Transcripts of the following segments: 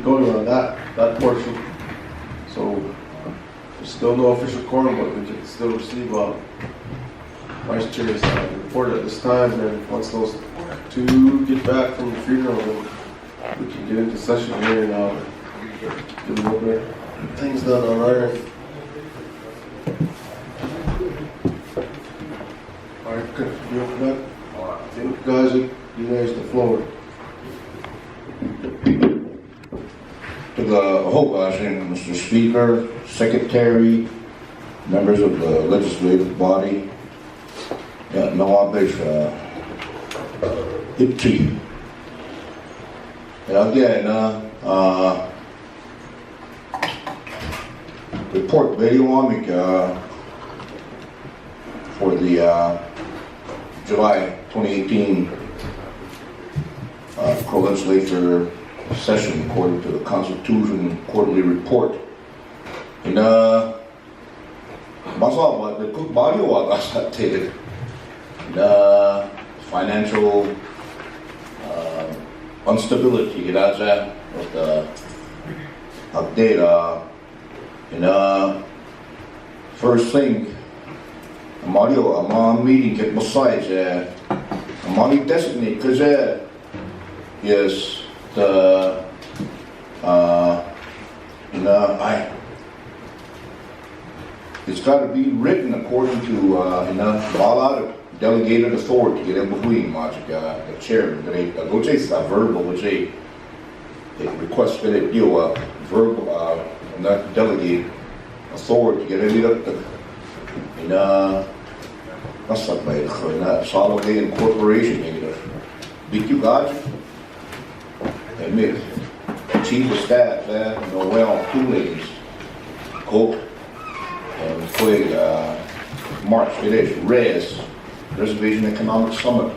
keep going on that portion. So there's still no official quorum, but we can still receive Vice Chair's report at this time. And once those two get back from the funeral, then we can get into session here and get a little bit of things done on our end. All right, good. You open up? All right. Guys, you guys the floor. To the whole Mr. Speaker, Secretary, members of the legislative body, Nawab's Ipti. And again, report video on for the July 2018 co-legislature session according to the Constitution quarterly report. And masama the cook body was updated. The financial instability that's with the update. And first thing, I'm meeting get besides money designate because yes. It's got to be written according to Bala delegated authority get in between the chairman. Go chase a verbal, which a request that it deal verbal not delegated authority get in up the what's up by solid incorporation maybe big you got admit chief of staff Noel two ladies Coke and foi March it is Reservation Economic Summit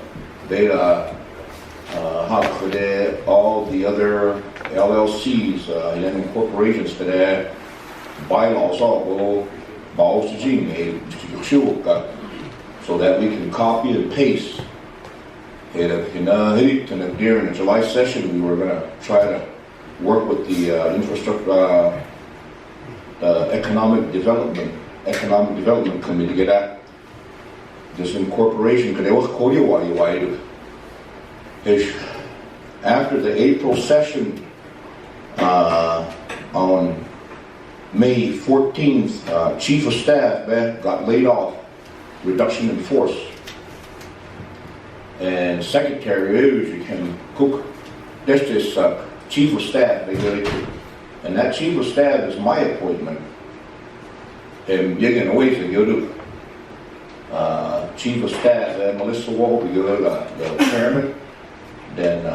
they have for all the other LLCs and corporations for their bylaws all so that we can copy and paste. And during the July session, we were going to try to work with the infrastructure, economic development committee to get at this incorporation because they was after the April session on May 14th, chief of staff got laid off, reduction in force. And secretary can cook. That's this chief of staff. And that chief of staff is my appointment. And you're going to wait to go to chief of staff, Melissa Wall, the chairman. Then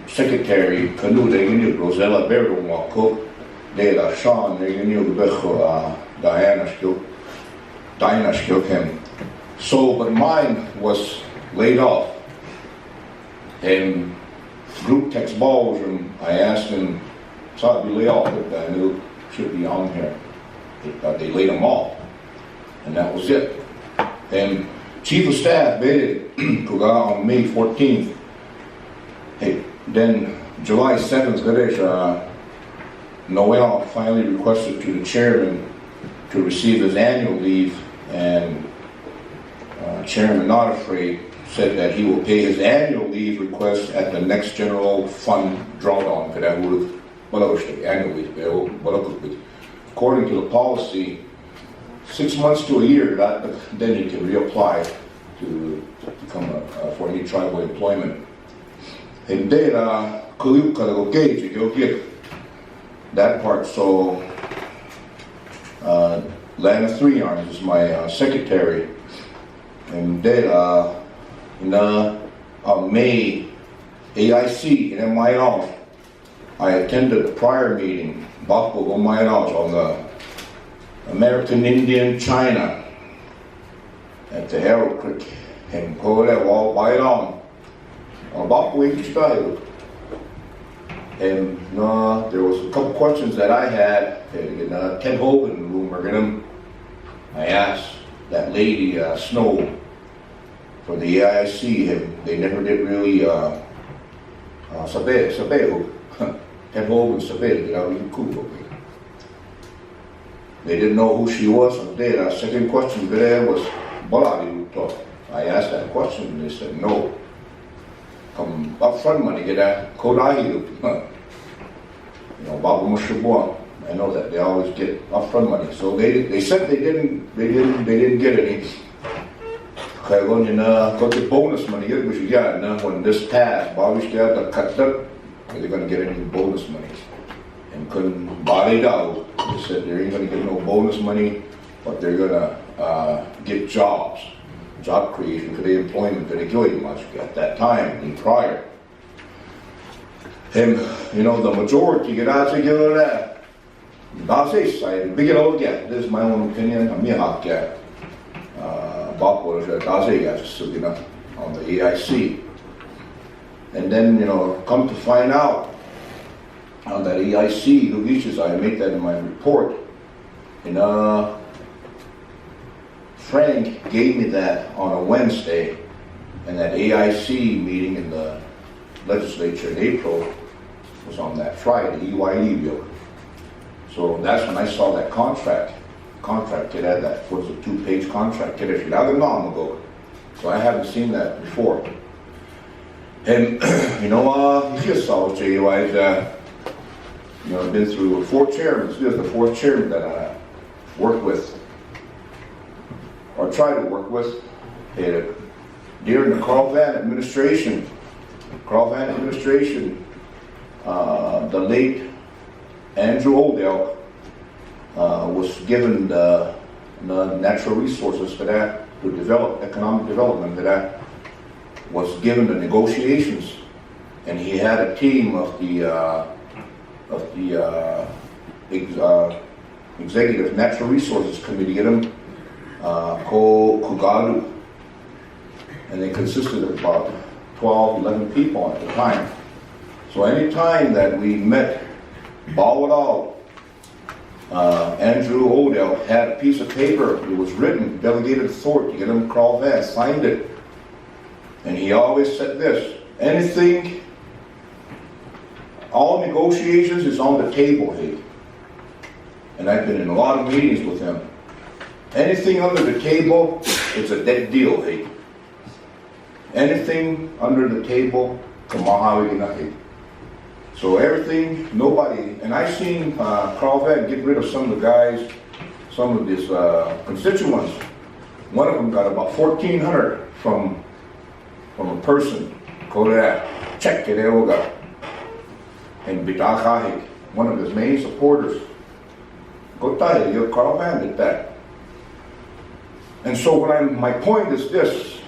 secretary Canoe, they knew Rosella Berdo, cook. They Sean, they knew Diana Skill him. So, but mine was laid off. And group text balls, and I asked him, so I'd be laid off, but I knew should be on here. They laid them off. And that was it. And chief of staff made it on May 14th. Hey, then July 7th, Noel finally requested to the chairman to receive his annual leave, and Chairman Not Afraid said that he will pay his annual leave request at the next general fund drawdown. Annual leave. According to the policy, 6 months to a year, then he can reapply to become for any tribal employment. And then, that part. So, Lana Three Arms is my secretary. And then, on May, AIC and MIL, I attended a prior meeting, Bapo MIL, on the American Indian China at the Arrow Creek. And go there all by it on Bapo style. And there was a couple questions that I had in Ted Hogan room. I asked that lady Snow for the AIC, and they never did really head Hogan Sabel, they didn't know who she was. And the second question there was, I asked that question and they said, no. Come upfront money, get that Kodahi. Babu Mushabuan. I know that they always get upfront money. So they said they didn't get any. Got the bonus money, when this passed, Bobby got the cut up, they're going to get any bonus money. And couldn't buy it out. They said they ain't going to get no bonus money, but they're going to get jobs, job creation, for the employment that they gave much at that time and prior. And, the majority get out to give that. That's it, I big it all again. This is my own opinion. I'm here, on the AIC. And then, come to find out on that AIC, Lugich's, I make that in my report. And Frank gave me that on a Wednesday, and that AIC meeting in the legislature in April was on that Friday, EYE bill. So that's when I saw that contract that was a 2-page contract. Ago. So I haven't seen that before. And you saw JUI's, I've been through 4 chairmen. This is the 4th chairman that I worked with, or try to work with, during the Carl Van administration. The late Andrew Odell was given the natural resources for that, to develop economic development, that was given the negotiations, and he had a team of the Executive Natural Resources Committee, get him Kugadu, and they consisted of about 12, 11 people at the time. So any time that we met, Bawal, Andrew Odell had a piece of paper, it was written, delegated authority, get him Carl Van, signed it. And he always said this, anything, all negotiations is on the table, hey. And I've been in a lot of meetings with him. Anything under the table, it's a dead deal, hey. Anything under the table, kamahawi. So everything, nobody, and I've seen Carl Van get rid of some of the guys, some of his constituents. One of them got about 1,400 from a person, Kodak, check it out, and Bidakahik, one of his main supporters. Go tell you, Carl Van did that. And so my point is this,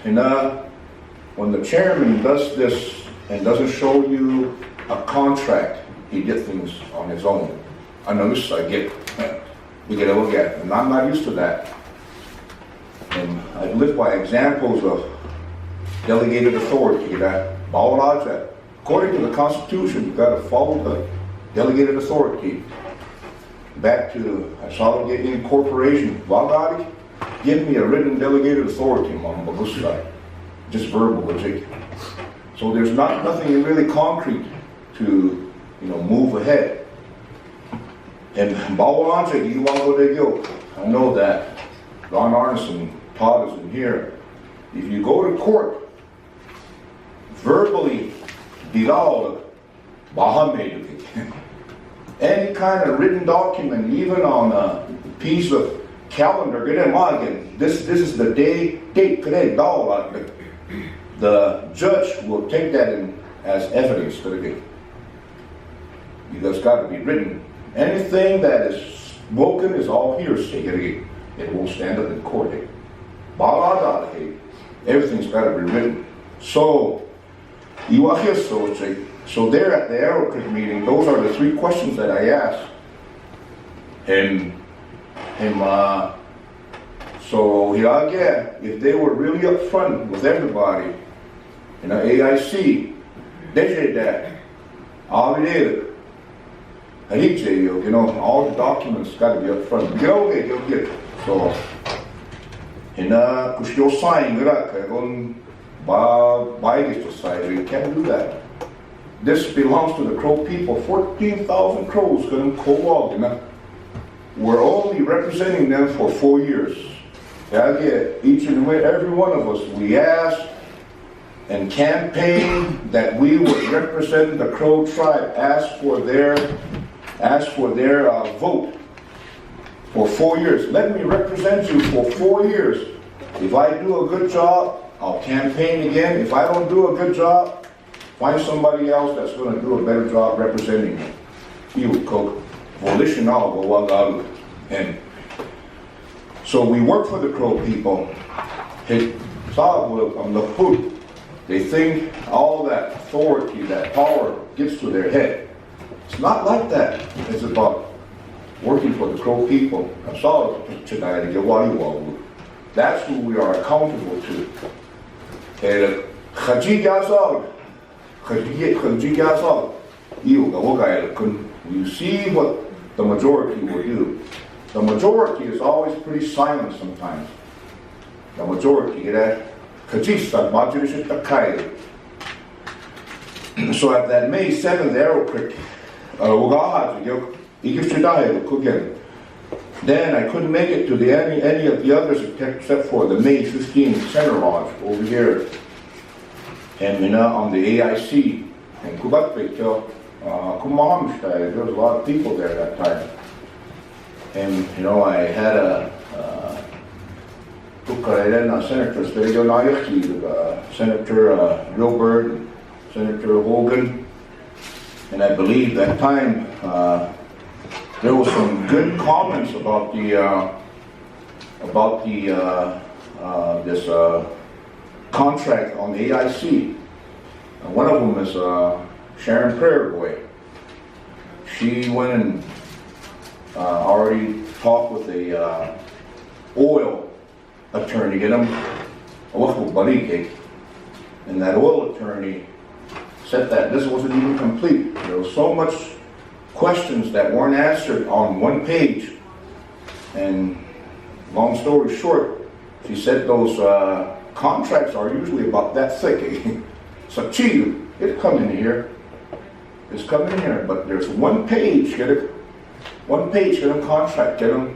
when the chairman does this and doesn't show you a contract, he did things on his own. I know this, we get a look at it, and I'm not used to that. And I live by examples of delegated authority, according to the Constitution, you've got to follow the delegated authority. Back to Consolidated Corporation, Vagari, give me a written delegated authority, just verbal, so there's nothing really concrete to, move ahead. And Bawalanje, you want to go. I know that Ron Arneson, Todd is in here. If you go to court, verbally, Bilal, Bahamid, any kind of written document, even on a piece of calendar, this is the date, today, the judge will take that in as evidence for the case. It's got to be written. Anything that is spoken is all hearsay. It won't stand up in court. Everything's got to be written. So there at the Aerocrit meeting, those are the 3 questions that I asked him. So if they were really upfront with everybody, AIC, they did that. All the documents got to be upfront. Get it. So, sign, you can't do that. this belongs to the Crow people. 14,000 Crows couldn't co-walk, you know. We're only representing them for 4 years. Each and every one of us, we asked and campaigned that we would represent the Crow tribe, asked for their vote for 4 years. Let me represent you for 4 years. If I do a good job, I'll campaign again. If I don't do a good job, find somebody else that's going to do a better job representing me. You cook. And so we work for the Crow people. They think all that authority, that power gets to their head. It's not like that. It's about working for the Crow people. That's who we are accountable to. You see what the majority will do. The majority is always pretty silent sometimes. The majority, so at that May 7th Arrow Creek, then I couldn't make it to any of the others except for the May 15th Center Lodge over here. And on the AIC and there was a lot of people there that time. And I had Senator Gilbert, Senator Hogan, and I believe that time there was some good comments about this contract on the AIC. One of them is Sharon Prairie. She went and already talked with the oil attorney, and that oil attorney said that this wasn't even complete. There was so much questions that weren't answered on one page. And long story short, she said those contracts are usually about that thick. So it's coming in here. It's coming in here, but there's one page, get a contract, on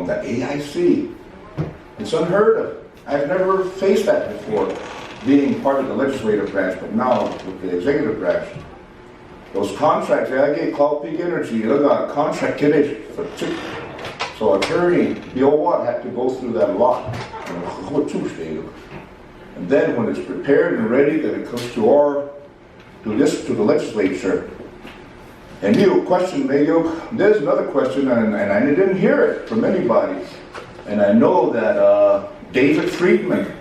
the AIC. It's unheard of. I've never faced that before, being part of the legislative branch, but now with the executive branch. Those contracts, I get Cloud Peak Energy, I got a contract today. So attorney Bill Watt had to go through that a lot. And then when it's prepared and ready, then it comes to the legislature. And there's another question, and I didn't hear it from anybody. And I know that David Friedman,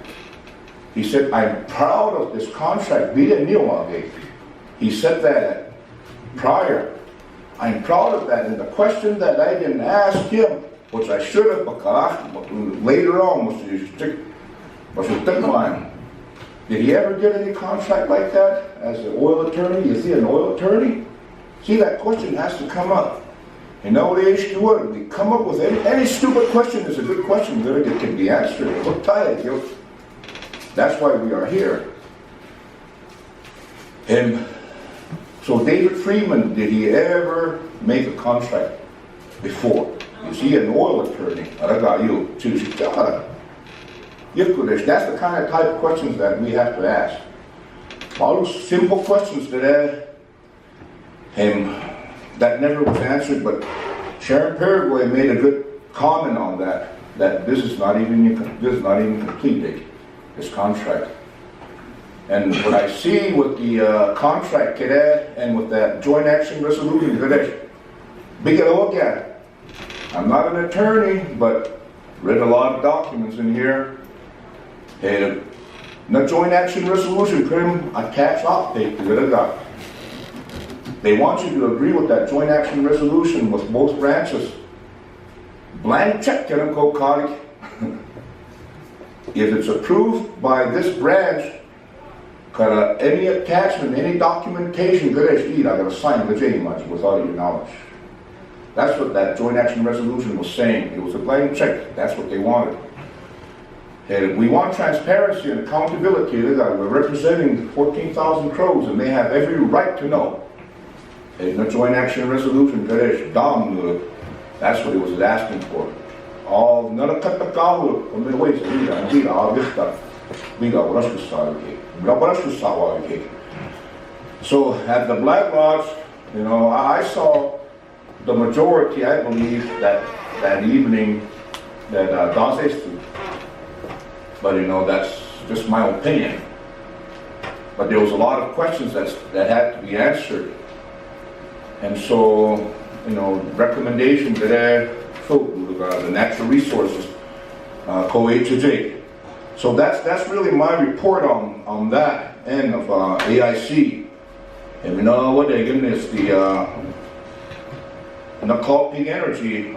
he said, I'm proud of this contract. He said that prior. I'm proud of that. And the question that I didn't ask him, which I should have, later on, did he ever get any contract like that as an oil attorney? Is he an oil attorney? See, that question has to come up. And nowadays, we come up with any stupid question is a good question that can be answered. That's why we are here. And so David Friedman, did he ever make a contract before? Is he an oil attorney? That's the kind of type of questions that we have to ask. All those simple questions that never was answered, but Sharon Paraguay made a good comment on that this is not even complete, this contract. And what I see with the contract and with that joint action resolution, big look at it. I'm not an attorney, but read a lot of documents in here. And the joint action resolution, they want you to agree with that joint action resolution with both branches. Blank check, if it's approved by this branch, any attachment, any documentation, I gotta sign the JMUs without your knowledge. That's what that joint action resolution was saying. It was a blank check. That's what they wanted. And we want transparency and accountability. We're representing 14,000 crows, and they have every right to know. And the joint action resolution, that's what it was asking for. All none of So at the Black Lodge, you know, I saw the majority, I believe, that evening that Danse stood. But you know, that's just my opinion. But there was a lot of questions that had to be answered. And so, you know, recommendations that the natural resources, co-HJ. So that's really my report on that end of AIC. And we know what they're giving us the Clean Energy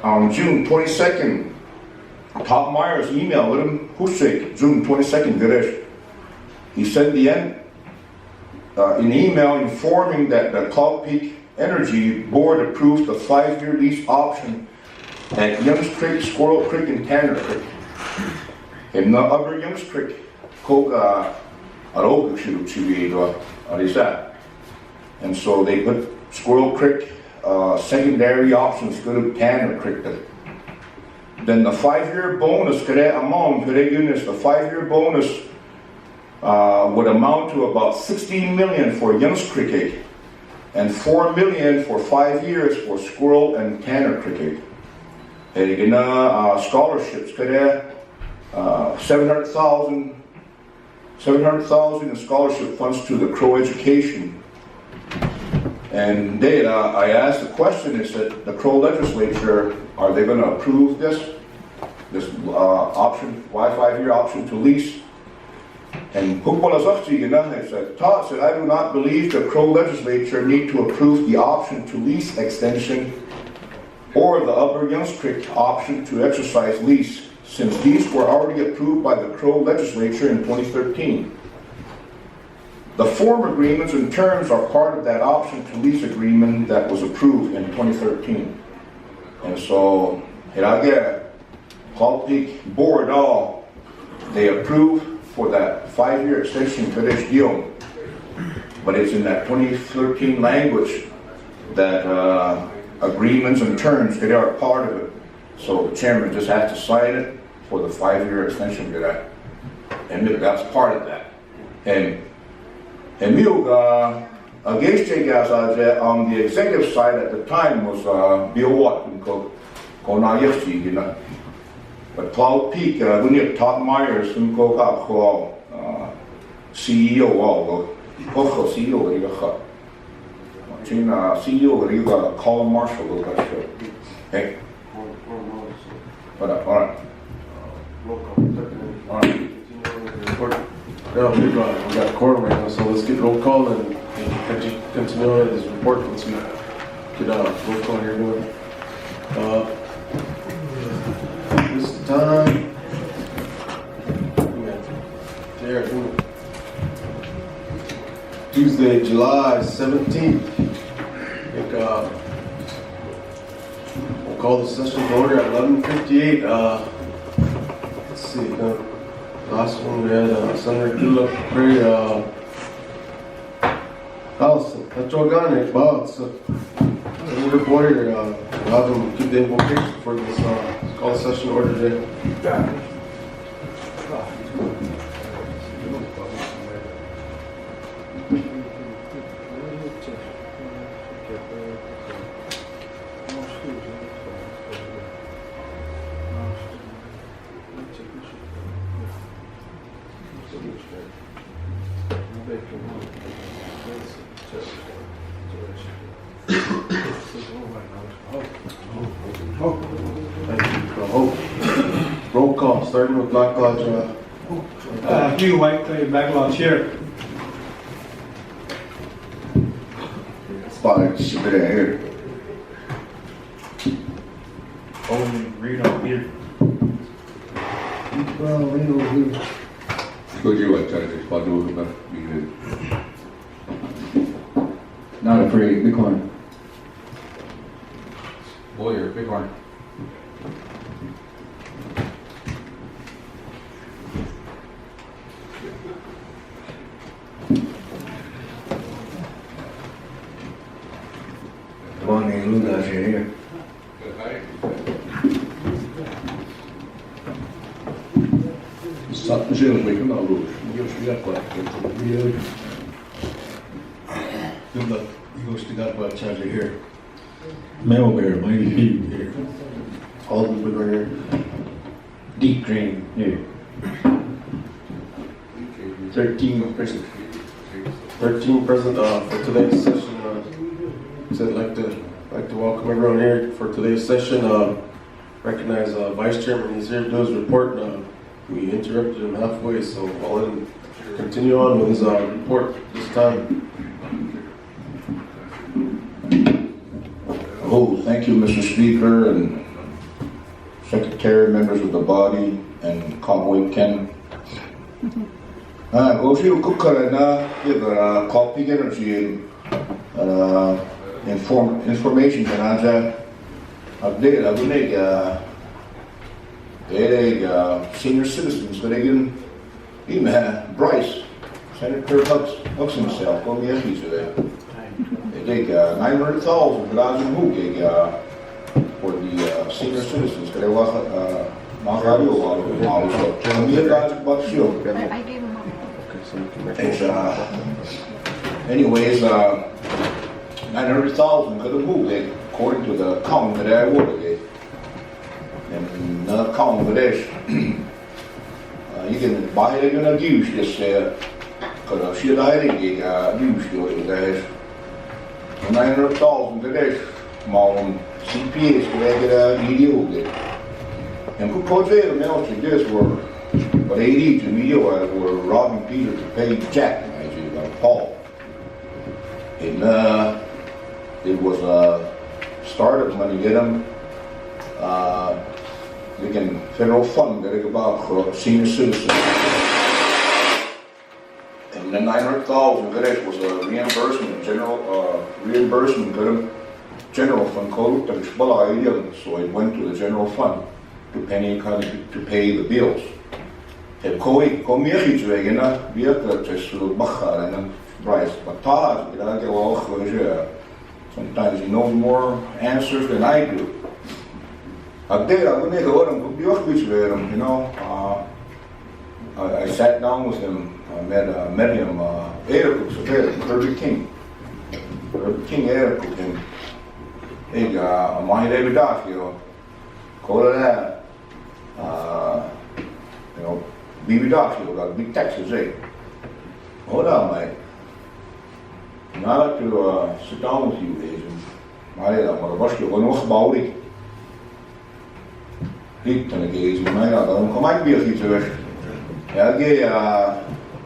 on June 22nd. Todd Myers email with him, June 22nd, he sent an email informing that the Cloud Peak Energy Board approved the 5-year lease option at Youngs Creek, Squirrel Creek, and Tanner Creek. And the other Youngs Creek, and so they put Squirrel Creek secondary options go to Tanner Creek. Then the 5-year bonus, the 5-year bonus would amount to about $16 million for Youngs Creek and $4 million for 5 years for Squirrel and Tanner Creek. And again, scholarships, 700,000 in scholarship funds to the Crow education. And then I asked the question, is that the Crow legislature, are they going to approve this option, 5-year option to lease? And Todd said, I do not believe the Crow legislature need to approve the option to lease extension or the Upper Youngs Creek option to exercise lease, since these were already approved by the Crow legislature in 2013. The form agreements and terms are part of that option to lease agreement that was approved in 2013. And so, Cloud Peak Board, they approved for that 5-year extension to this deal. But it's in that 2013 language that agreements and terms, they are part of it. So the chairman just has to sign it for the 5-year extension to that. And that's part of that. And against on the executive side at the time was Bill Watson, but Cloud Peak, when you Todd Myers, CEO, CEO, CEO, Colin Marshall, hey. All right. Yeah, we got quorum right now, so let's get roll call and continue on this report once we get roll call here going. This time, Tuesday, July 17th. I think we'll call the session to order at 11:58. Let's see. Last one we had Senator Killa Prairie, Carlson. That's all gone, Bob. So, Senator Boyer, have him keep the invocation for this call the session order today. Roll call, starting with Black Lodge. Hugh White, Black Lodge here. Spotted here. Only read on here. Well, we know who. Could you like to spot over Not afraid, big corner. Boyer, big horn. lose that shit here. Satt med kylsviken då, bror. Just det på det. Good luck. You go stick out about charger here. Mail bear, mighty heat here. All the people right here. Deep drain here. 13 present. 13 present for today's session. So I'd like to welcome everyone here for today's session. Recognize Vice Chairman. He's here to do his report. We interrupted him halfway, so I'll let him continue on with his report this time. Oh, thank you, Mr. Speaker and Secretary, members of the body, and Convoy Ken. Go see cook na give copy energy and information can update. I will make senior citizens that again Bryce, Senator Hucks himself, go me a piece of that. They take 900,000 for the senior citizens. They was I gave him up. Okay, so you can make it's, anyways, 900,000 could have moved it according to the count that I would have. And another count for this. You can buy it in a use this, because she died in the use to this. 900,000 to this, small CPAs to make it a video. And who put it in the this were, but 80 to me were robbing Peter to pay Jack, Paul. And it was startup money get them. We can federal fund that about senior citizens. And the 900,000 that was a reimbursement, reimbursement to them, general fund code, so it went to the general fund to pay the bills. Het kom meer iets weg en dan weer dat is Bachar en dan Bryce. But Todd, sometimes he knows more answers than I do. I would make a lot of you know. I sat down with him, I met him, Herbie King. Herbie King Eric him. Hey, my David Doc, call it that. You know, BB Doc, got big Texas, Hold on, mate. And I like to sit down with you, Asian. Maar was je gewoon nog gebouwd. Niet dan ik eens, maar ja, dan kom ik weer iets terug. Ja, ik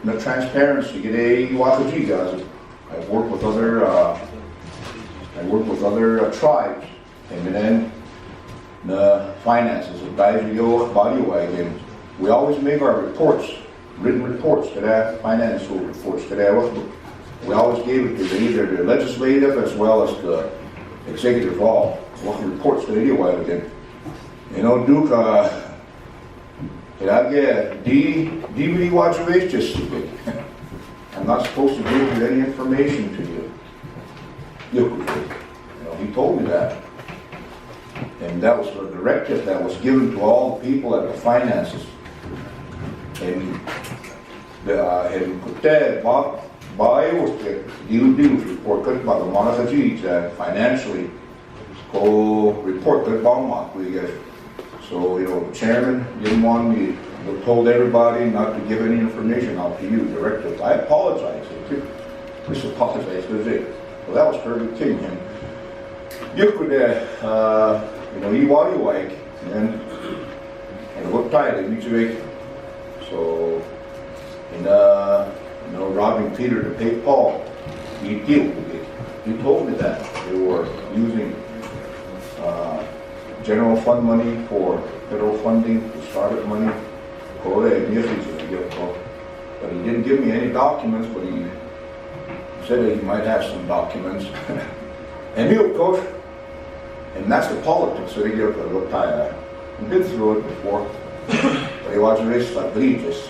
met transparency, ik watch with you guys. I've worked with other tribes, and then the finances of Bijzio, Bodywagon. We always make our reports, written reports to that, financial reports to that. We always gave it to either the legislative as well as the executive law. What reports to Bodywagon. You know, Duke, I get DVD watch race just stupid. I'm not supposed to give you any information to you. You know, he told me that. And that was the directive that was given to all the people at the finances. And put that by was the deal report cut by the Monacaji that financially go report that Belmont we get. So, you know, the chairman didn't want me, told everybody not to give any information out to you, directive. I apologize. Just apologize for it. Well, that was Herbie King. And you could, you know, you want to like, and what title you make. So, and you know, robbing Peter to pay Paul, he deal with it. He told me that they were using general fund money for federal funding, startup money. But he didn't give me any documents, but he said that he might have some documents. And you, coach, and that's the politics that he gave a little tired. I've been through it before, but he was raised like religious.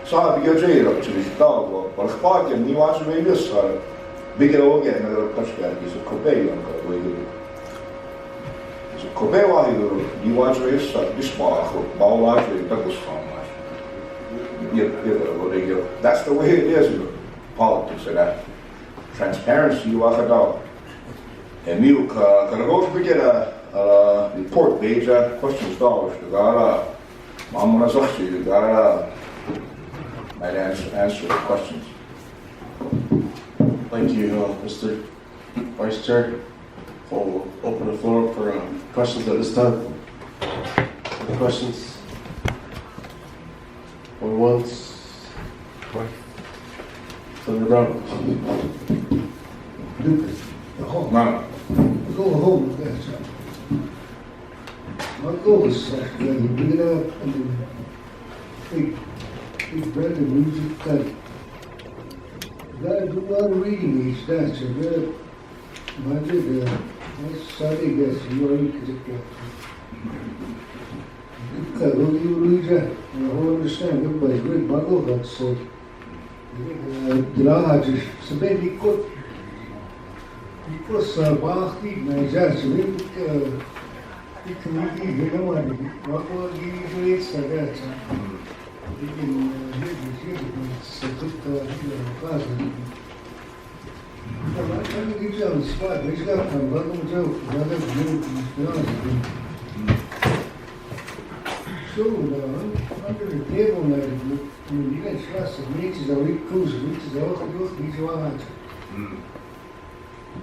So I began to say, but he was religious. Bigger again, another touchdown is a Kobe on the way. It's a Kobe while you watch race, this ball watch, Douglas farm. That's the way it is in politics, and that transparency, you walk it out. And you can go to get a report page, questions, dollars, you got Mom, when I talk to you, might answer the questions. Thank you, Mr. Vice Chair. We'll open the floor for questions at this time. Any questions? Going once? Senator Brown. No. Go home with that, sir. My goal is when you bring it up and big bread and music cut. You gotta do a lot of reading each day, so good. I did, I studied this, you already could get. Because when you read that, you don't understand, everybody's great bundle, but so. Delahaji, so then he could. Because Bachti, Najas, he can be Hinamadi, what will give you rates like that? He can it's a good class. I can't give you on the spot, he's got some welcome joke, rather than so, under the table, you can trust the reaches are weak cruise, reaches are all good, reaches are hard.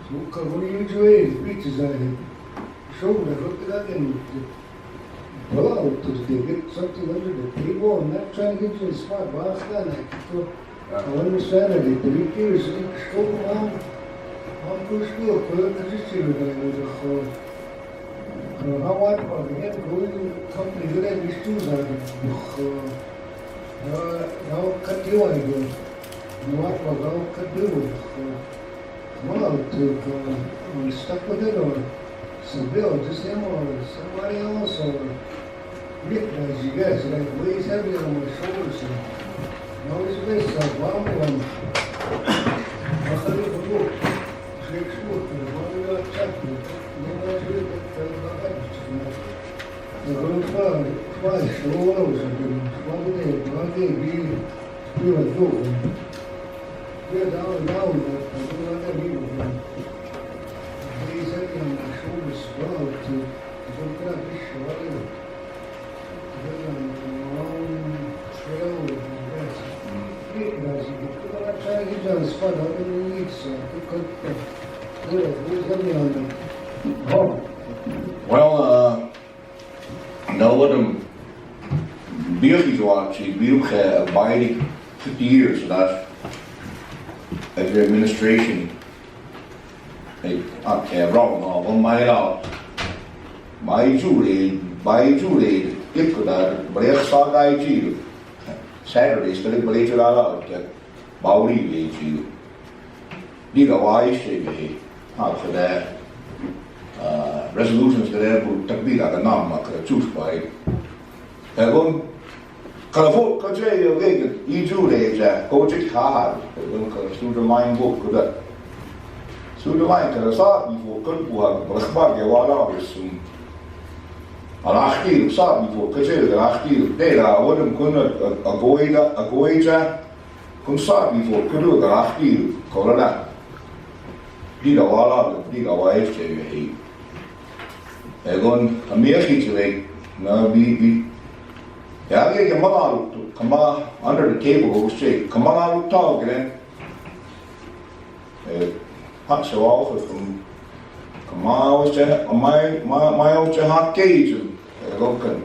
So, when you enjoy the beaches, I showed I looked it up and well, to get something under the table. I'm not trying to get you a spot, but I understand that the 3 years, so long, I'm going to school, because it's here, how I again going to company good at these tools are now cut you I go. What was how cut you? Well, to stuck with it or some bill, just him or somebody else or Rick as you guys, and it weighs heavy on my shoulders. And now he's based on bomb and I'll tell you the book. Shake school, and one of the chapter. I'm going to twice, all hours I've been one day, be like go. We're down and down, but I don't like that either. He's heavy on my shoulders as well to don't get up this show. We're on a long trail with the rest. I'm trying to get down the spot, I don't need so I could heavy on me. Oh. Well, nou wat hem beeldsituatie, beeld bij 50 years, so that's as your administration. Wrong, no, one mile out. My Julie, if could that, but I saw guy G. Saturday, still believe it all out, get Bauli G. Need a wise shake, after that. Resolutions that are to be like a number, choose by. Gewoon, kan voor, kan je weten, je doet het, go check hard, dan kan je de line book dat. Zo de line kan saat before kan buat, maar gebaar je waar is zo'n. Alachtig saat before, kan je de alachtig, nee daar worden kunnen agoida, kan saat before, kan je de alachtig, corona. Die daar waar heeft je hier. Gewoon een meertje weg, nou wie. Ja, je come on under the table, go straight. Come on out talk, then. Had zo al van, come on, my old hot cage, ook kan.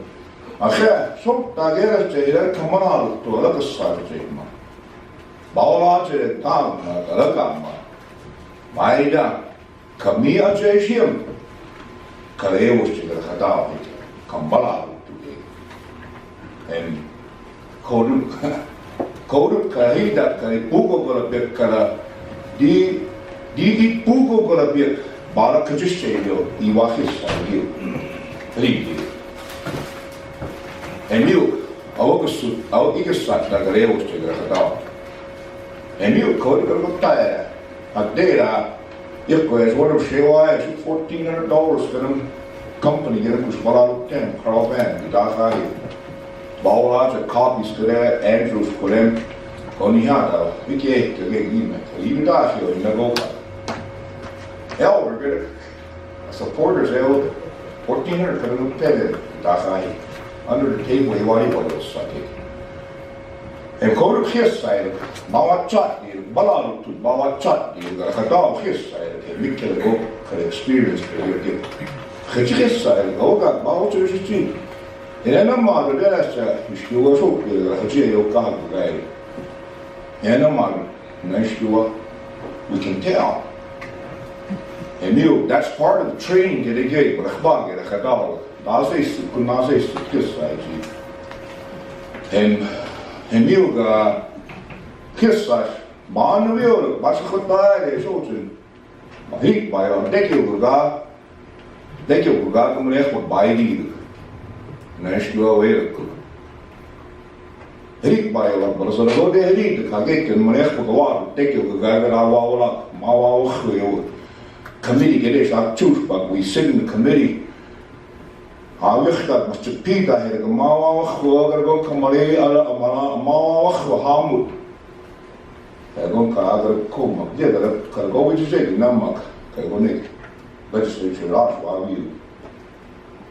Als je zo daar is, come on out, to lekker start man. Bouwlaatje, dan, lekker man. Maar dan, kom je aan je schim. Kan je ook zeggen, gedaan, kan baladen. En code kan je dat kan je boeken voor het kan die boeken voor het maar kan je zeggen die wacht is van hier drie en nu ook ik is dat dat er heel veel gedaan en nu code kan ook daar Agdera, is one of Shewa, $1,400 for them company, get a Kushbala 10, Carlson, the Dakai. Baulas and copies to that, Andrews for them, Onihata, we gave to get even Dashio in the Goka. Elder, supporters, 1,400 for them, Dakai, under the table, he was Saki. And go to his side, Bawa Chat, Balal to Bawa Chat, you got a dog his side, and we can go for experience for your gift. His side, go got Bawa to the street. And then I'm out of that, you was okay, a jail card guy. And I'm out, nice to we can tell. And you, that's part of the training that they gave, but a bug at a cadal. Nazis could not say this side. And you got kiss us, man, we all, but you could buy a soldier. He by a decade, come left with by the next to away. He by a lot, but so the good idea, the Kagak and Malek with the water, take you to gather our wall, Mawa, committee get it, I choose, but we sit in the committee. I wish that Mr. Peter had a Mawa, go come away, Mawa, Hamut. I don't come, yeah, go with you say, Namak, Kagonik, legislature, last while you.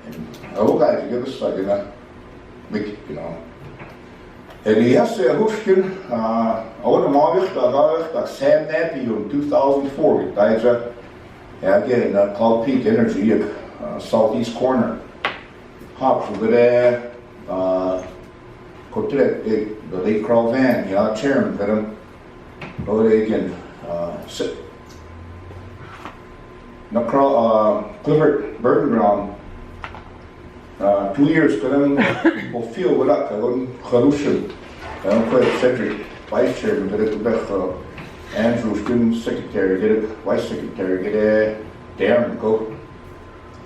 And I will guide you, give us like a make it, you know. And he has to Hushkin, I want to mark that Sam Nappy in 2004, that's again, called Peak Energy, southeast corner. Hops over there, go to the late Carlson, chairman for them. Go there again, sit. Now, Clifford Burton Brown, 2 years for them, will feel with that, Carlson. I don't quite Cedric, vice chairman, get it, Andrew, student secretary, get it, vice secretary, get it, Darren, go.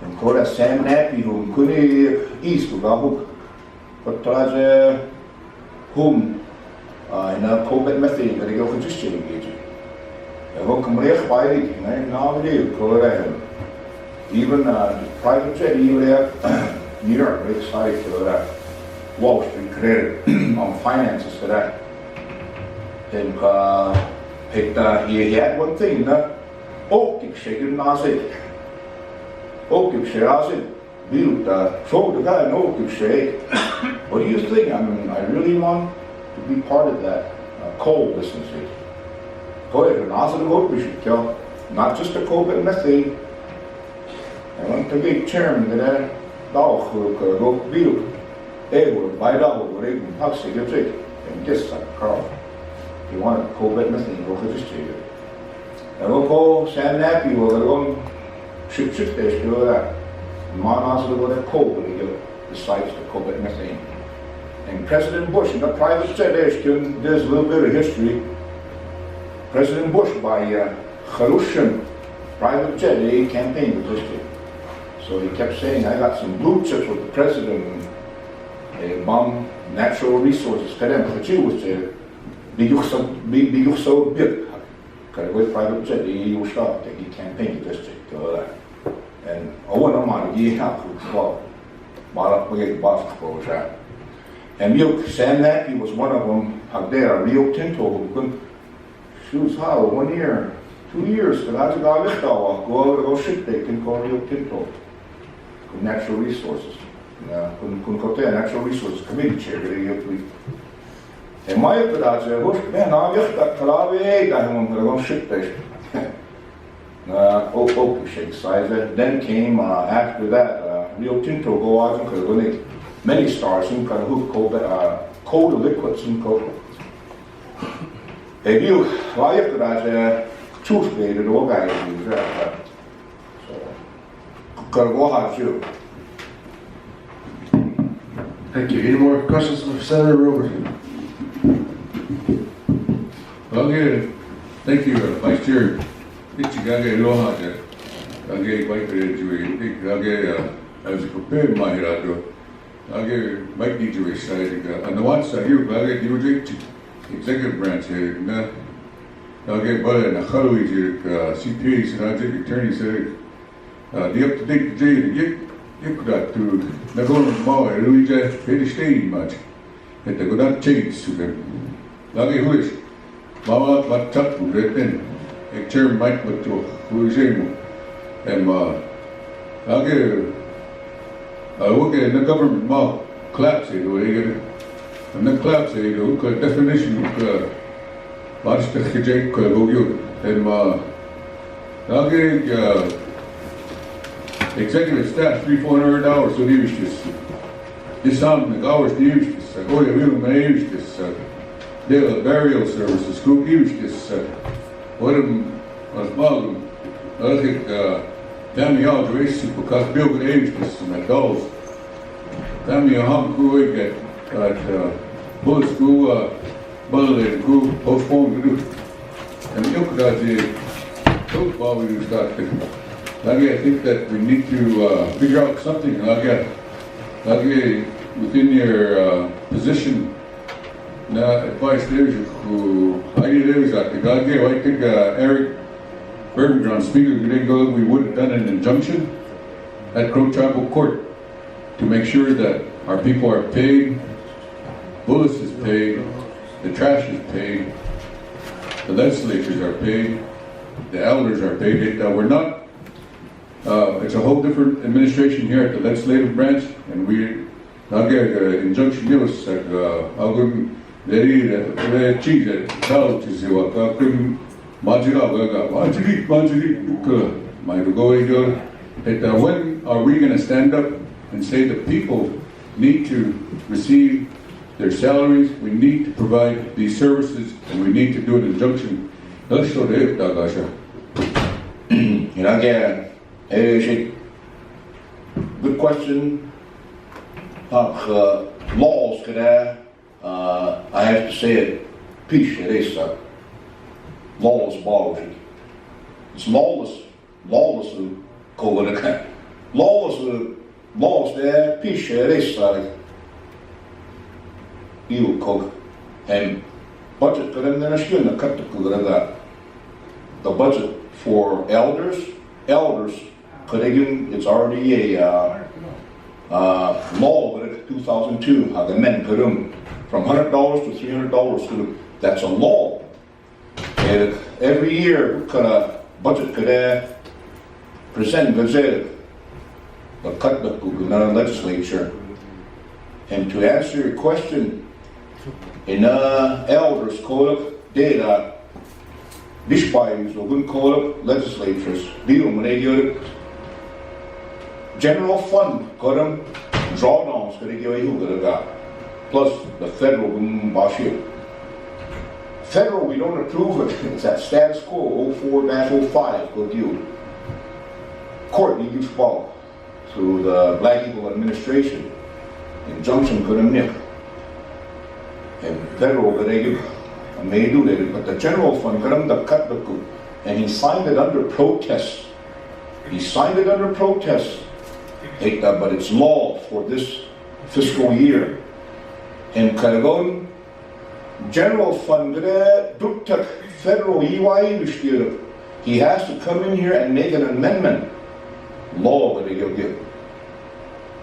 And go to Sam Nappy, who couldn't east of Gabu, but tries home in a COVID methane, but they go for just engaging. I will come left by it, and now they go ahead. Even private jet, even there, New York, very excited for that. Wall Street credit on finances for that. And he had one thing, oh, keep shaking, Nazi. Oh, keep shaking, build, show the guy, no, keep shake. What do you think? I mean, I really want to be part of that coal business. Go ahead, Nazi, we should tell, not just the COVID methane. I want to be chairman of that dog who could go build. They would buy dog, or they would pass it, and just like Carl. You want to COVID methane, go for this year. I will go Sam Nappy, we're going to ship this to that. Manas will go to coal, besides the COVID methane. And President Bush, in the private jet, there's a little bit of history. President Bush, by Carlson, private jet, they campaigned with this kid. So he kept saying, I got some blue chips with the president, and bomb natural resources. But you was there. Be you so big? Because with private jet, you stop the campaign district. And I want to mind you have to go. But we get basketball shot. And you Sam Nappy was one of them out there, Rio Tinto. She was how 1 year, 2 years. Because I got this go ship they can call Rio Tinto. Natural resources. Couldn't go there, natural resources committee chair. And my operator said, man, I'm just a Kalawi, I'm going to ship this. Shake size. Then came after that, Rio Tinto go out and could many stars in kind of hook cold liquids in cold. And you, why after that, truth made all guys use that. So, gotta go hard too. Thank you. Any more questions for Senator Robert? Okay, thank you, Vice Chair. It's Gage Loha, Gage Mike, Gage, I was prepared my head. Gage Mike DJ side. On the one side, you Gage, you executive branch here. Okay, but in a Halloween, CPA said, attorney said, the up-to-date jail, you could have to the government mall, and we just pay the state much. And they could not change to them. Okay, who is? Mama, but tough to that then. A term might put to who is able. And, okay, I work in the government mall, collapse it, and the collapse it, definition of Watch the Kijay Kulabu and okay, executive staff $300-400 to use this time the hours to use this. I go to him and use this. They'll burial services group use this. What am was mom? I look at family all race because Bill could use this and my dolls. Family home crew get bullet school. Bullet group postponed to do. And you could have football we do start to. I think that we need to figure out something. Within your position, advice there is who I did that I think Eric Bergeron speaker we would have done an injunction at Crow Tribal Court to make sure that our people are paid, bullets is paid. The trash is paid, the legislatures are paid, the elders are paid. We're not, it's a whole different administration here at the legislative branch, and I'll get an injunction to us that I'll go the cheese at college is what when are we going to stand up and say the people need to receive their salaries, we need to provide these services, and we need to do an injunction. Let's show the Dagasha. Good question. Laws could I have to say it, peace, it is lawless policy. It's lawless, laws there, peace, it is you cook and budget could then cut the budget for elders could again it's already a law 2002 how the men put them from $100 to $300 to that's a law and every year could budget could present the cut the legislature and to answer your question in elders code data Bishpayus or good code legislatures general fund got drawdowns plus the federal federal we don't approve it it's at status quo 04-05 go deal court needs fall through the Black Eagle administration injunction could have nipped and federal may do that, but the general fund cut the and he signed it under protest. But it's law for this fiscal year. And Karagon general fund federal EY he has to come in here and make an amendment. Law that he'll give.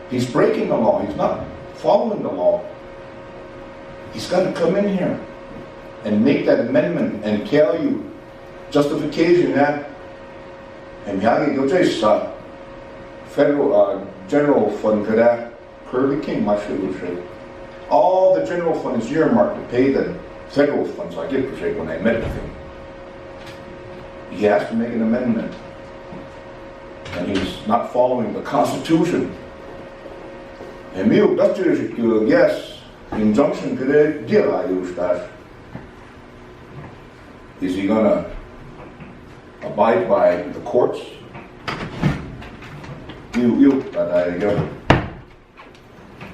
He's breaking the law, he's not following the law. He's got to come in here and make that amendment and tell you justification that and federal general fund could have Kirby King all the general fund is earmarked to pay the federal funds I get per when I met with him. He has to make an amendment and he's not following the Constitution. And yes. Injunction could deal I use that. Is he gonna abide by the courts? But I go.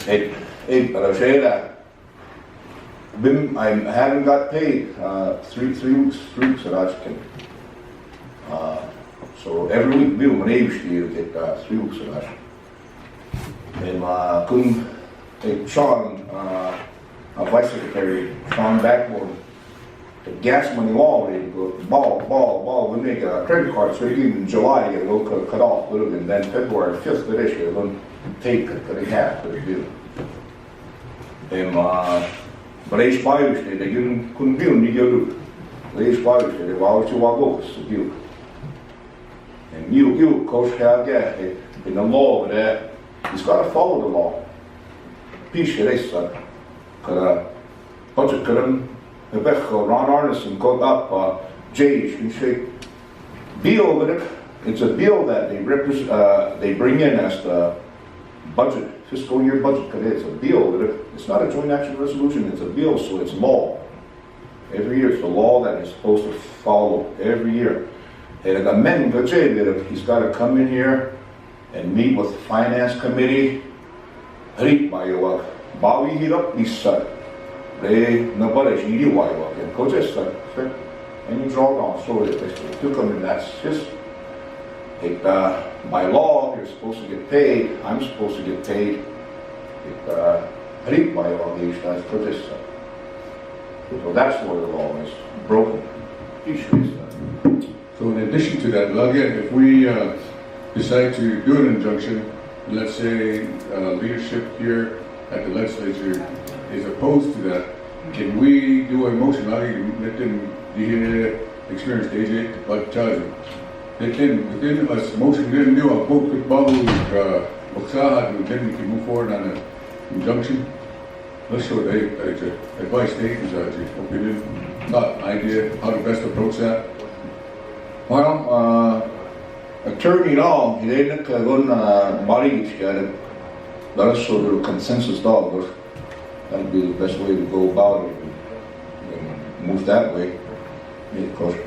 But I say that I haven't got paid 3 weeks that I can. So every week Bill when I used to get 3 weeks of that. And couldn't. Sean, Vice Secretary Sean Backbone, the gas money law, they go ball, we make a credit card, so even in July, you go cut off a little bit, and then February 5th of this year, they'll take it, cut it half, but they do. But each buyer, they couldn't build, you go do. Each buyer, they were always to walk over, so build. And you, coach, have gas, in the law of that, he's got to follow the law. Piece of this, because budget couldn't. Ron Arneson got up, Jay, you say, bill with it. It's a bill that they bring in as the budget, fiscal year budget, because it's a bill with it. It's not a joint action resolution, it's a bill, so it's law. Every year, it's the law that he's supposed to follow every year. And the men, he's got to come in here and meet with the finance committee. Read by your Bobby hit up, he said. They nobody she knew why walk in. Coach just and you draw down so that they took them and that's just it by law you're supposed to get paid, I'm supposed to get paid. It read by all these guys for this so that's where the law is broken. So in addition to that, again, if we decide to do an injunction, let's say leadership here at the legislature is opposed to that, can we do a motion? Let them experience AJ, but they can within us motion then do a vote with Babu and then we can move forward on an injunction. Let's show the advice taken, opinion, not idea how to best approach that. Well, attorney law, he didn't go on body together. Let us show the consensus dog. That would be the best way to go about it. And move that way. Of course.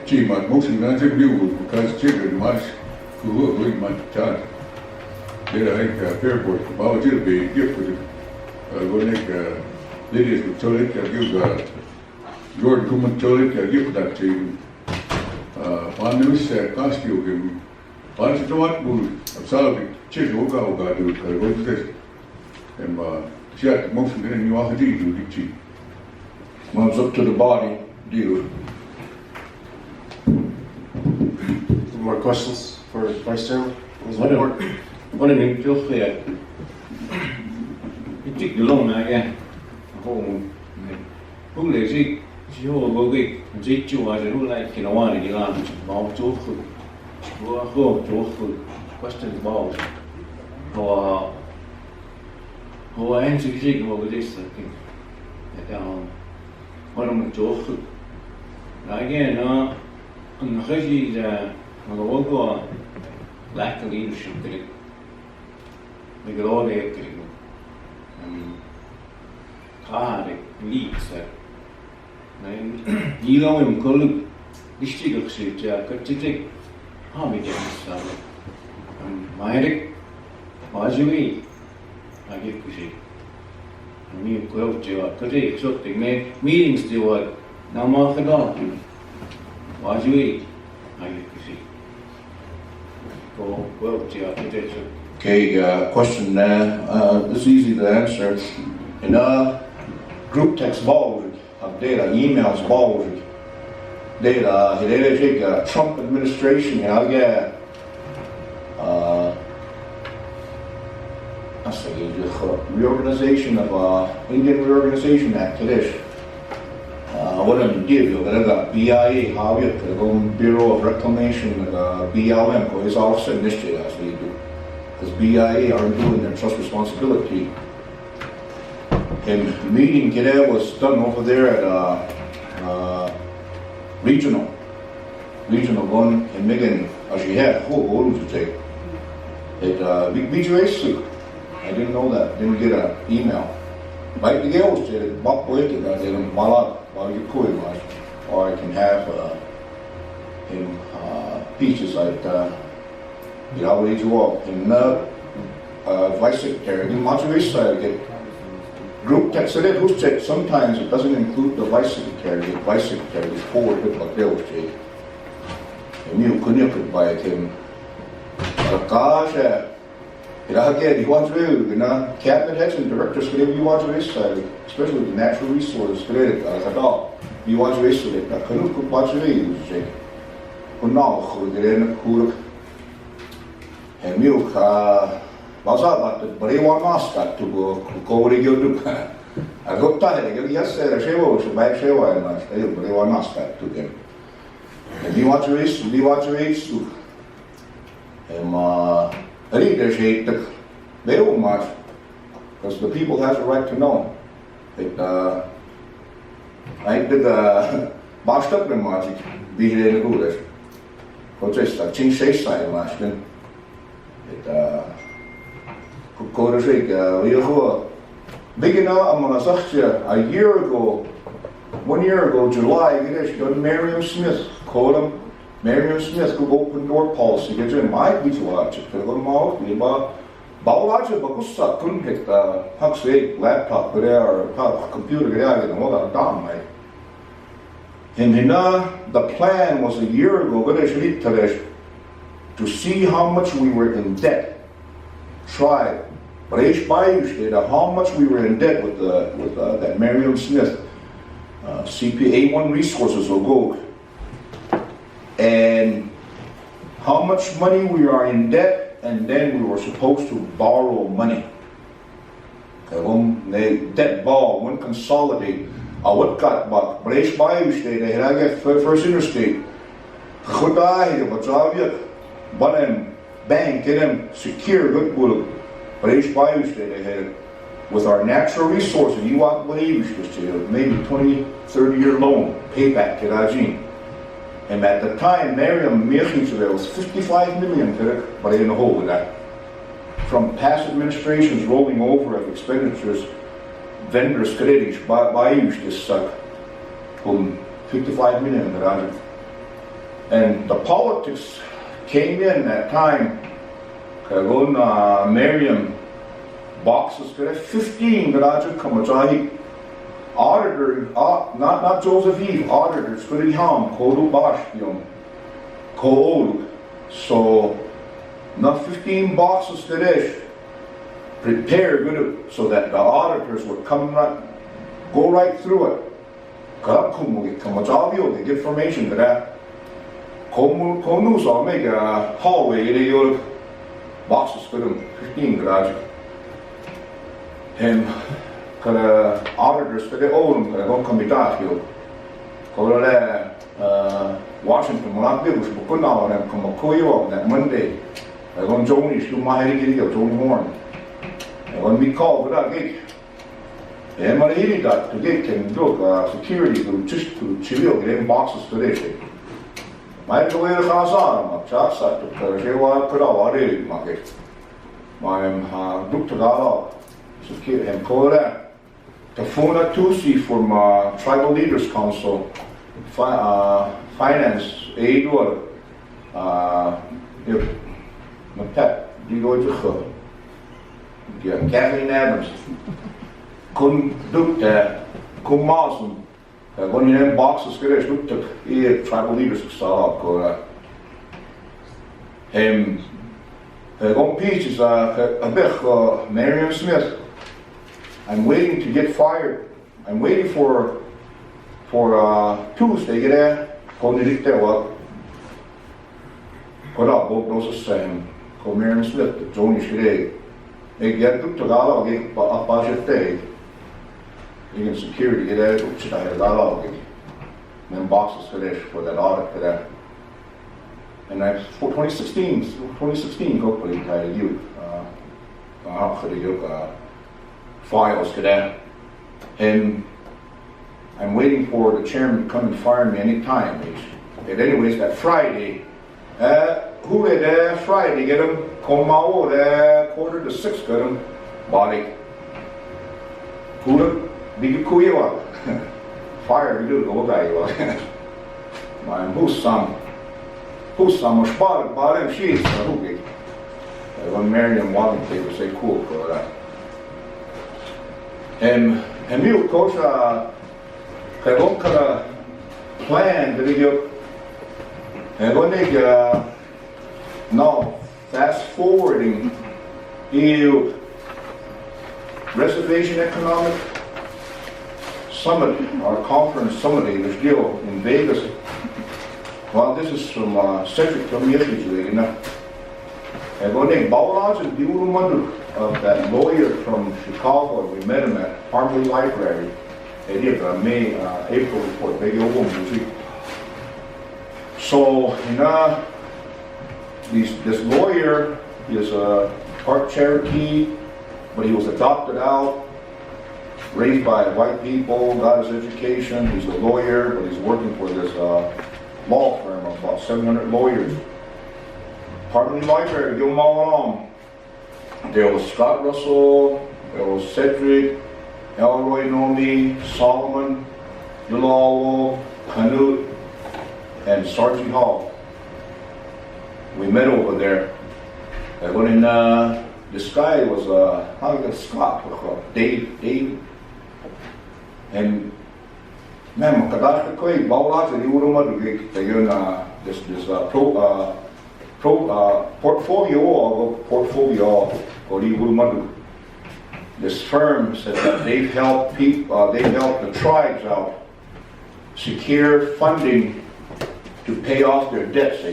Gee, my motion is new because children much who are my child. Did I fair board? About it be gift with it. When they ladies with toilet, give Jordan Kuman toilet, give that to him. One news costume him. One is not good. I'm sorry, children who go do it. What is this? And she had the motion in you all the deed. Well, it's up to the body, deal. Any more questions for Vice Chairman? What an interfere. It took long again. Who is it? She will go big. Zit you as a who like in a one in the land. Mount Jofu. Jofu. Question about how I answer over this, I think. What am I Jofu? Again, on the Haji, the logo lack of leadership. The all there, leaks. You know, I'm called district of State, Katik, how we get this. Myrick, Majui, I get to see. I mean, go to a Katik, so they made meetings to what Namafadon. Majui, I get to see. Go to a Katik. Okay, question this is easy to answer. In group text balls of data, emails balls data, they take Trump administration, I'll get I say reorganization of Indian Reorganization Act today. What I'm doing, I got BIA, how you could Bureau of Reclamation, BLM, because it's all set in this year as we do. Because BIA aren't doing their trust responsibility. And the meeting today was done over there at regional one in Michigan, as you had whole to take. It BJS. I didn't know that. Didn't get an email. Like the girls did, Bob Blake did. I did them while you could, or I can have in pieces like. You know, where you walk in Vice Secretary, in Monterey side, get group text it, who's checked. Sometimes it doesn't include the Vice Secretary. The Vice Secretary is forward with what they'll check. And you couldn't buy it him. Gosh, Again, you want to cabinet heads and directors, you want to especially the natural resources, you want to that couldn't watch it. And milk, was about the Brewa Master to go with you. I got tired, yesterday, she was by Shewa and I stayed Brewa Master to them. And you want to race, you want to race too. And leadership very much because the people has a right to know. I did bashed up the magic, be here in the good. Because I change shape side last night. Could go to shake big enough. I'm gonna say a year ago, 1 year ago, July, it is Miriam Smith called him. Miriam Smith could open door policy. Get you in my beach watch. Could go out. We about watch it, but go suck. Couldn't get the Huxley laptop there or computer there. You know what I'm right. And the plan was a year ago. To see how much we were in debt. Try, but how much we were in debt with that Miriam Smith CPA1 resources will go. And how much money we are in debt, and then we were supposed to borrow money. Debt ball, one consolidate. What got back? British Bayou State, they had get First Interstate. Good eye, but but bank, get them secure, good good. British Bayou State, they had with our natural resources. You want what you used to maybe 20, 30-year loan payback to Rajin. And at the time, Miriam Mirchinsville was 55 million, but in the hole with that. From past administrations rolling over of expenditures, vendors credits, Bayou this suck, 55 million. And the politics came in that time. Miriam boxes, 15 Kamajahi. Auditor, not Joseph Eve, auditors, Kodu Bashpium, Koolu. So, not 15 boxes today, prepare good so that the auditors would come go right through it. They give information to that. Komu, so I'll make a hallway, boxes for them, 15 garage. And auditors for the old don't come to that here. Washington, when I did was put on them come a coyo that Monday. I want Joni to my head here, Joni Horn. And when we called that gate, and when he got to gate and look security to just to chill, getting boxes for this. My way to Carlson, my chats at the Persia put out a market. My looked at all security and called that. The phone at Tusi from Tribal Leaders Council, Finance, aid or my pet, do you go to Kathleen Adams? Couldn't look at Kumasun. When you have boxes, looked at Tribal Leaders Council. One piece is a bit Miriam Smith. I'm waiting to get fired. I'm waiting for Tuesday. Get there. Call it there. What? Put up both those same. Call Miriam Smith. Joni today. They get to Gala. Get up budget day. You can security get there. Should I have Gala? Then boxes for this for that audit for that. And that's for 2016. Hopefully, I you. For the files to that, and I'm waiting for the chairman to come and fire me anytime. And anyways, that Friday, who had Friday get him? Komao there 5:45 get him body. Who big kuya fire we do go guy. My who's some was bought him sheets. When Miriam walking paper say cool for that. And you, coach, what kind of plan did you and when they now fast forwarding the Reservation Economic Summit, our conference summit, there's deal in Vegas. Well, this is from Cedric from yesterday, and when they bought and do of that lawyer from Chicago, we met him at Harmony Library. They did a April report, big old one. So, this lawyer is part Cherokee, but he was adopted out, raised by white people, got his education. He's a lawyer, but he's working for this law firm of about 700 lawyers. Harmony Library, give them all along. There was Scott Russell, there was Cedric, Elroy Nomi, Solomon, Lulawo, Canute, and Sergeant Hall. We met over there. And when in this guy was Scott, Dave, and man, makadash ko ay bawala sa liuro madugig tayo na this portfolio or liuro madug. This firm said that they've helped the tribes out secure funding to pay off their debts.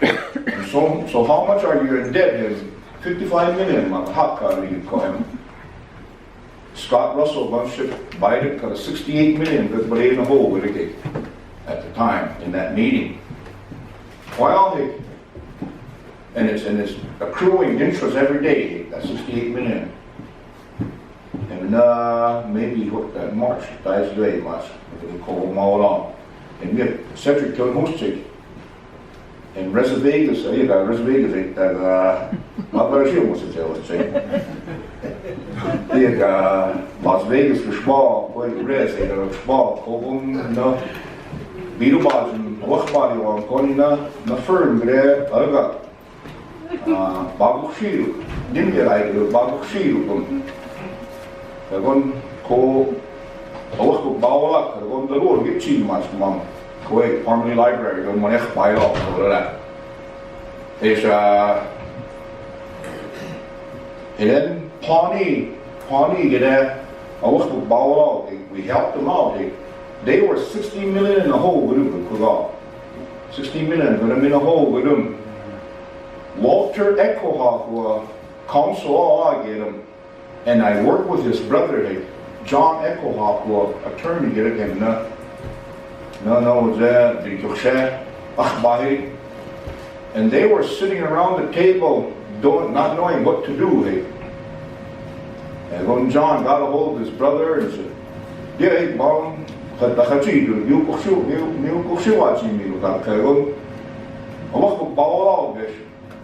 And so how much are you in debt? 55 million, Scott Russell bunch of Biden got 68 million, but in the hole with it at the time in that meeting. Well, and it's accruing interest every day. That's 68 million. And maybe what that March, that's very much. It'll call them all on. And we have Cedric Kilhostic in Vegas, not very sure what's it say. Las Vegas for small, quite res, small, Kobum, no, Bidubas and Wachbody on Konina, the firm there, Alga, Babu Shield, didn't get I do Babu Shield. I won call Owako Bawak, I won the road, get cheap much, Mum. Kuwait Harmony Library, don't want to buy off over that. It's and then Pawnee, get a Owako Bawak, we helped them out. They were 16 million in the hole with them, 16 million, but I'm in a hole with them. Walter Echohawk, counsel all I get him. And I worked with his brother, John Echohawk, attorney, get again. And they were sitting around the table, not knowing what to do. And when John got a hold of his brother and said, "Yeah, Mom,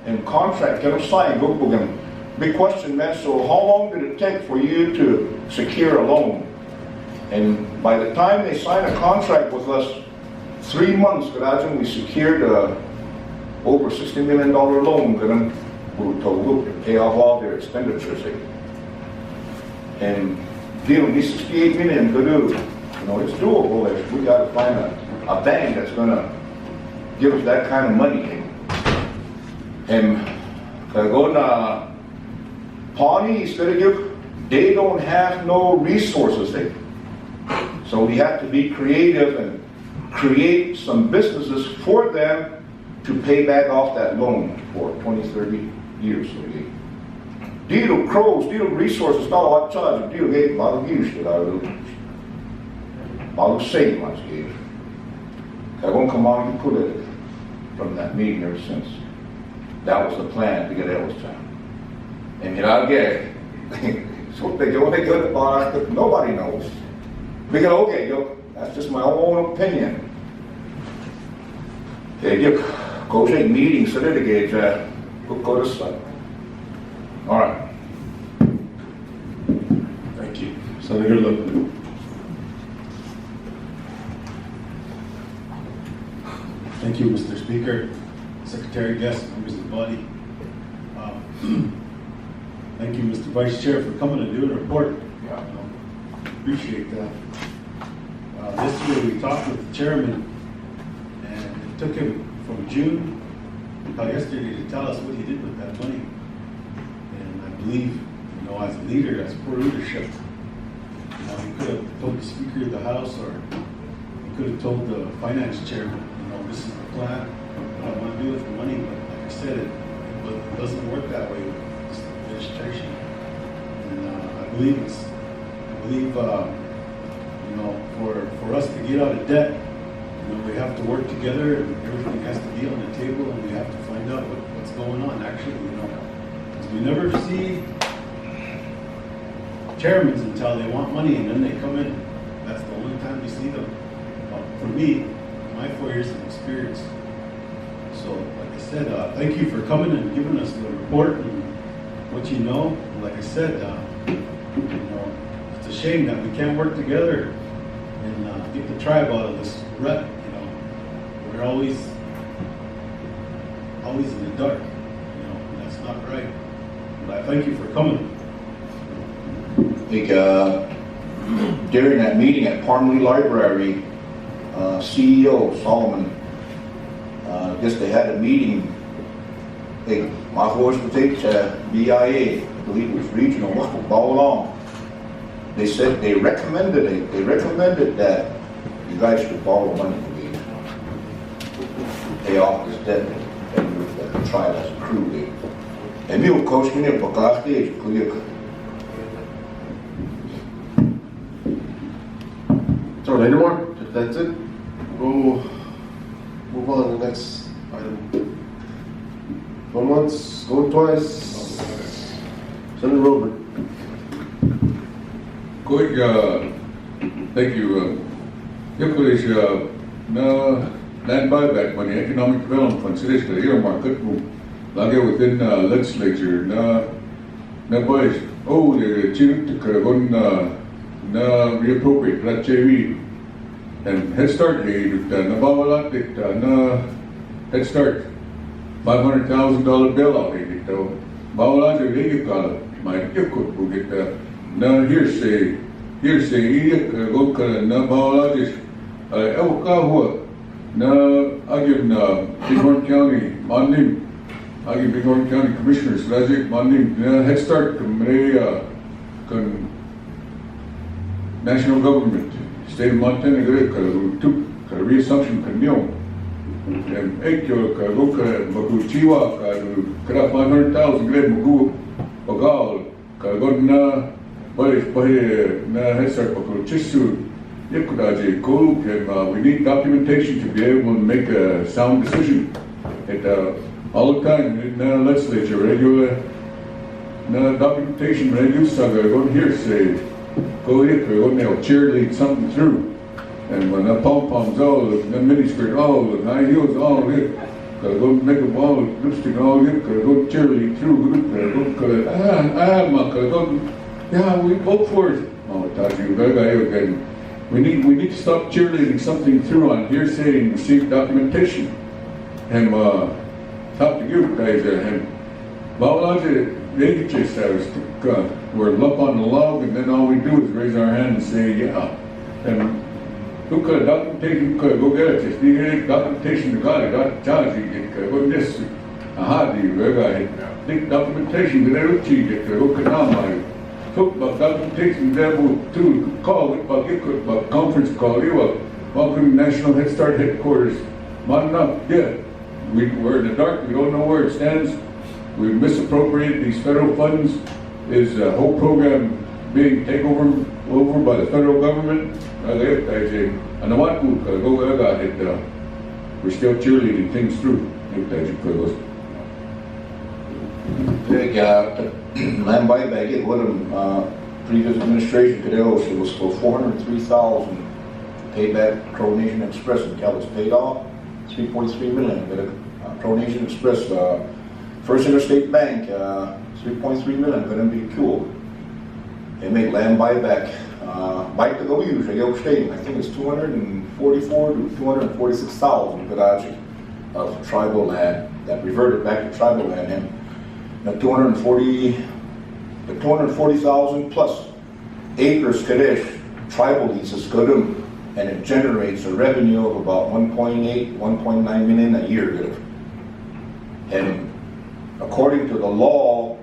and contract, get him signed, big question, man. So how long did it take for you to secure a loan?" And by the time they signed a contract with us, 3 months, we secured over $60 million loan to pay off all their expenditures. And dealing with 68 million, it's doable. We got to find a bank that's going to give us that kind of money. And Pawnee, they don't have no resources. So we have to be creative and create some businesses for them to pay back off that loan for 20, 30 years. Deal crows, deal resources, not what charge, deal gave about years that I will. I'll say much gave. I won't come on and put it from that meeting ever since. That was the plan to get Ellis and I'll get so they go about it, nobody knows. We go, okay, that's just my own opinion. Okay, go take meetings, so litigate, go to sun. All right. Thank you. Senator Lipton. Thank you, Mr. Speaker, Secretary, guests, members of the body. Thank you, Mr. Vice Chair, for coming and doing a report. Appreciate that. This year we talked with the chairman, and it took him from June until yesterday to tell us what he did with that money. And believe, as a leader, as poor leadership, he could have told the Speaker of the House, or he could have told the Finance Chairman, this is the plan, what I want to do with the money, but like I said, it doesn't work that way with this administration. And I believe for us to get out of debt, we have to work together, and everything has to be on the table, and we have to find out what's going on actually, because we never see chairmen until they want money, and then they come in. That's the only time we see them. For me, my 4 years of experience. So, like I said, thank you for coming and giving us the report and what you know. Like I said, it's a shame that we can't work together and get the tribe out of this rut. We're always in the dark. And that's not right. But I thank you for coming. During that meeting at Parmley Library, CEO Solomon, guess they had a meeting. My horse was BIA, I believe it was regional, all along. They said they recommended that you guys should borrow money from me. Pay off this debt and try it as a crew. And me, coach, me, So any more? If that's it, we'll move on to the next item. Going once, going twice. Senator Robert. Good, thank you. Yesterday, land buyback money, economic development fund, today, the earmark, lagi within legislature, boys, the chief to reappropriate that JV and Head Start aid, nabawalat Head Start $500,000 bailout aid, bawalat my ikut bugit hearsay go nabawalat Ewa agin Bighorn County Mandim agin Bighorn County Commissioners Rajic Mandim Head Start con national government, state of Montana, reassumption can Ekyo, Maguchiwa, Kara 500,000, Greg Magu, Bagal, Kagodna, Head Start, Chisu, Yakudaji, we need documentation to be able to make a sound decision. All the time in the legislature, regular documentation, regular saga, go here, say, go here, they'll cheerlead something through. And when the pom-poms, the miniskirt, the high heels, go make a ball, lipstick, go cheerlead through, we vote for it. We need to stop cheerleading something through on hearsay and received documentation. And talk to you guys, and we're up on the log, and then all we do is raise our hand and say, yeah. And who could documentation, could go get it, just need documentation to God, got charge you get, go this, think documentation, that I cheat, go canal, took about documentation, that will too, call it, but conference call, welcome to National Head Start headquarters, we're in the dark, we don't know where it stands, we misappropriated these federal funds, is a whole program being taken over by the federal government. We're still cheerleading things through. Land buyback, previous administration could it was for $403,000 to pay back Coronation Express until it's paid off. $3.3 million. Coronation Express, First Interstate Bank, $3.3 million. Going to be cool. They make land buyback. Bike to go use. I think it's 244 to 246,000 of tribal land that reverted back to tribal land. And the 240,000 plus acres Kadesh tribal leases Godum, and it generates a revenue of about 1.9 million a year. And according to the law,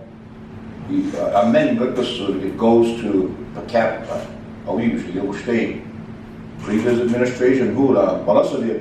amend so it goes to per capita. Au iusi, eu gostei. Previous administration, hula, balasali